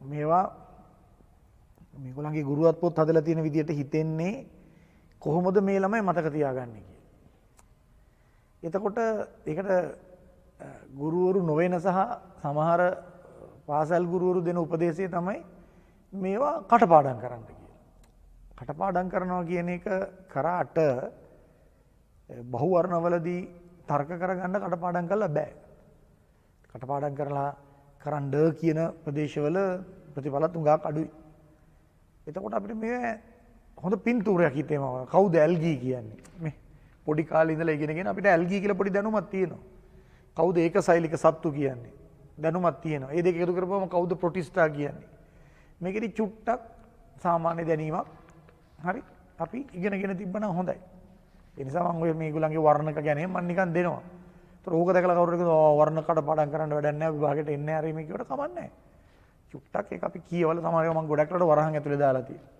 මේවා මේගොල්ලන්ගේ ගුරුවත් පොත් හදලා තියෙන විදිහට හිතෙන්නේ කොහොමද මේ ළමයි මතක තියාගන්නේ කියලා. එතකොට ඒකට ගුරුවරු නොවන සහ සමහර පාසල් ගුරුවරු දෙන උපදේශය තමයි මේවා කටපාඩම් කරන්න කියලා. කටපාඩම් කරනවා කියන එක කරාට බහුවර්ණවලදී තර්ක කරගන්න කටපාඩම් කරලා බෑ. කටපාඩම් කරලා කරන්න කියන ප්‍රදේශවල ප්‍රතිඵල තුඟක් අඩුයි. එතකොට අපිට මේ හොඳ පින්තූරයක් හිතේම කවුද ඇල්ගී කියන්නේ? මේ පොඩි කාලේ ඉඳලා ඉගෙනගෙන අපිට ඇල්ගී කියලා පොඩි දැනුමක් තියෙනවා. කවුද ඒකසෛලික සත්තු කියන්නේ? දැනුමක් තියෙනවා. ඒ දෙක එකතු කරපුවම කවුද ප්‍රොටිස්ටා කියන්නේ? මේකෙදි චුට්ටක් සාමාන්‍ය දැනීමක් හරි අපි ඉගෙනගෙන තිබ්බනම් හොඳයි. ඒ නිසා මම ඔය මේගොල්ලන්ගේ වර්ණක ගැන මම නිකන් දෙනවා. ඒතර ඕක දැකලා කවුරු හරි කිව්වා වර්ණ කඩපාඩම් කරන්න වැඩක් නැහැ විභාගෙට එන්නේ නැහැ හරි මේ කියවට කමක් නැහැ. චුට්ටක් ඒක අපි කියවල සමහරව මම ගොඩක් රට වරහන් ඇතුලේ දාලා තියෙනවා.